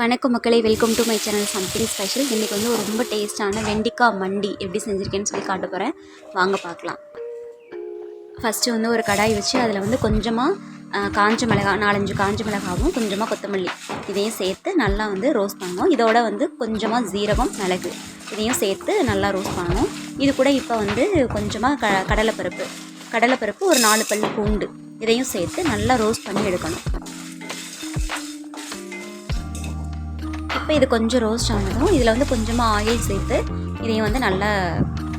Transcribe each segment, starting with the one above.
வணக்கம் மக்களே, welcome to my channel something special. இன்றைக்கி வந்து ஒரு ரொம்ப டேஸ்ட்டான வெண்டிக்காய் மண்டி எப்படி செஞ்சுருக்கேன்னு சொல்லி காட்ட போகிறேன். வாங்க பார்க்கலாம். ஃபஸ்ட்டு வந்து ஒரு கடாய் வச்சு அதில் வந்து கொஞ்சமாக காஞ்ச மிளகாய் 4-5 காஞ்ச மிளகாவும் கொஞ்சமாக கொத்தமல்லி இதையும் சேர்த்து நல்லா வந்து ரோஸ்ட் பண்ணணும். இதோட வந்து கொஞ்சமாக ஜீரகம், மிளகு இதையும் சேர்த்து நல்லா ரோஸ்ட் பண்ணணும். இது கூட இப்போ வந்து கொஞ்சமாக கடலைப்பருப்பு ஒரு 4 பல்லு பூண்டு இதையும் சேர்த்து நல்லா ரோஸ்ட் பண்ணி எடுக்கணும். இப்போ இது கொஞ்சம் ரோஸ்ட் ஆனதும் இதில் வந்து கொஞ்சமாக ஆயில் சேர்த்து இதையும் வந்து நல்லா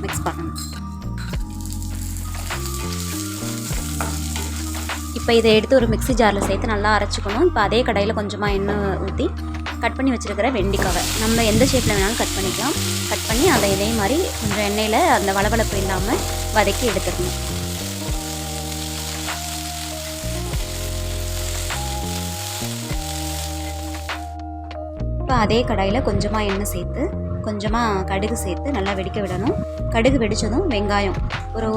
மிக்ஸ் பண்ணணும். இப்போ இதை எடுத்து ஒரு மிக்ஸி ஜாரில் சேர்த்து நல்லா அரைச்சிக்கணும். இப்போ அதே கடாயில் கொஞ்சமாக எண்ணெய் ஊற்றி கட் பண்ணி வச்சுருக்கிற வெண்டிக்காவை நம்ம எந்த ஷேப்பில் வேணாலும் கட் பண்ணிக்கலாம். கட் பண்ணி அதை இதே மாதிரி கொஞ்சம் எண்ணெயில் அந்த வளவளப்பு இல்லாமல் வதக்கி எடுத்துக்கணும். இப்போ அதே கடாயில் கொஞ்சமாக எண்ணெய் சேர்த்து கொஞ்சமாக கடுகு சேர்த்து நல்லா வெடிக்க விடணும். கடுகு வெடித்ததும் வெங்காயம் ஒரு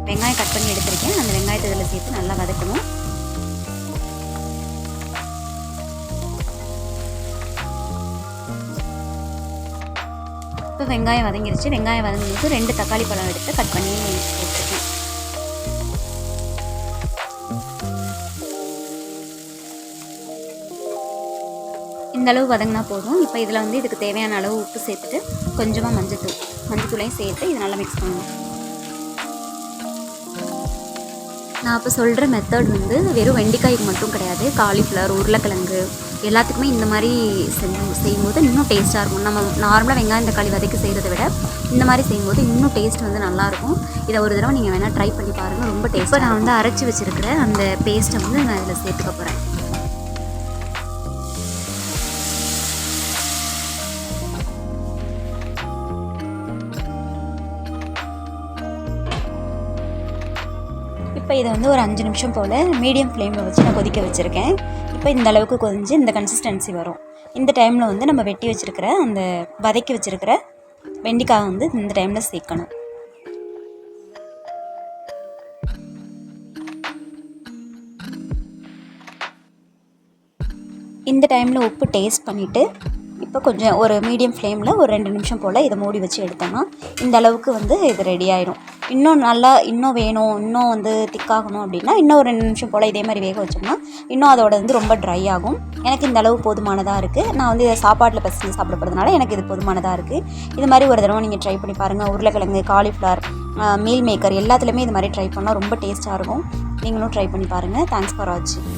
வெங்காயம் கட் பண்ணி எடுத்திருக்கேன். அந்த வெங்காயத்தை இதில் சேர்த்து நல்லா வதக்கணும். இப்போ வெங்காயம் வதங்கிருச்சு. வெங்காயம் வதங்கும்போது 2 தக்காளி பழம் எடுத்து கட் பண்ணி சேர்த்துருக்கேன். இந்த அளவு வதங்கினா போதும். இப்போ இதில் வந்து இதுக்கு தேவையான அளவு உப்பு சேர்த்துட்டு கொஞ்சமாக மஞ்சத்தூளையும் சேர்த்து இது நல்லா மிக்ஸ் பண்ணணும். நான் இப்போ சொல்கிற மெத்தட் வந்து வெறும் வெண்டிக்காய்க்கு மட்டும் கிடையாது, காலிஃப்ளவர், உருளைக்கிழங்கு எல்லாத்துக்குமே இந்த மாதிரி செய்யும்போது இன்னும் டேஸ்ட்டாக இருக்கும். நம்ம நார்மலாக வெங்காயம் தக்காளி வதக்கி செய்கிறத விட இந்த மாதிரி செய்யும்போது இன்னும் டேஸ்ட் வந்து நல்லாயிருக்கும். இதை ஒரு தடவை நீங்கள் வேணால் ட்ரை பண்ணி பாருங்கள், ரொம்ப டேஸ்ட். இப்போ நான் வந்து அரைச்சி வச்சுருக்கிற அந்த பேஸ்ட்டை வந்து நான் இதில் சேர்த்துக்க போகிறேன். இப்போ இதை வந்து ஒரு 5 நிமிஷம் போல் மீடியம் ஃப்ளேமில் வச்சு நான் கொதிக்க வச்சுருக்கேன். இப்போ இந்த அளவுக்கு கொதிஞ்சு இந்த கன்சிஸ்டன்சி வரும். இந்த டைமில் வந்து நம்ம வதக்கி வச்சுருக்கிற வெண்டிக்காய் வந்து இந்த டைமில் சேர்க்கணும். இந்த டைமில் உப்பு டேஸ்ட் பண்ணிவிட்டு இப்போ கொஞ்சம் ஒரு மீடியம் ஃப்ளேமில் ஒரு 2 நிமிஷம் போல் இதை மூடி வச்சு எடுத்தோம்னா இந்த அளவுக்கு வந்து இது ரெடி ஆயிடும். இன்னும் வேணும், இன்னும் வந்து திக்காகணும் அப்படின்னா இன்னும் ஒரு 2 நிமிஷம் போல் இதே மாதிரி வேக வச்சோம்னா இன்னும் அதோட வந்து ரொம்ப ட்ரை ஆகும். எனக்கு இந்த அளவு போதுமானதாக இருக்குது. நான் வந்து இதை சாப்பாட்டில் பசங்க சாப்பிட போகிறதுனால எனக்கு இது போதுமானதாக இருக்குது. இது மாதிரி ஒரு தடவை நீங்கள் ட்ரை பண்ணி பாருங்கள். உருளைக்கிழங்கு, காலிஃப்ளவர், மீல் மேக்கர் எல்லாத்துலேயுமே இது மாதிரி ட்ரை பண்ணால் ரொம்ப டேஸ்ட்டாக இருக்கும். நீங்களும் ட்ரை பண்ணி பாருங்கள். தேங்க்ஸ் ஃபார் வாட்சிங்.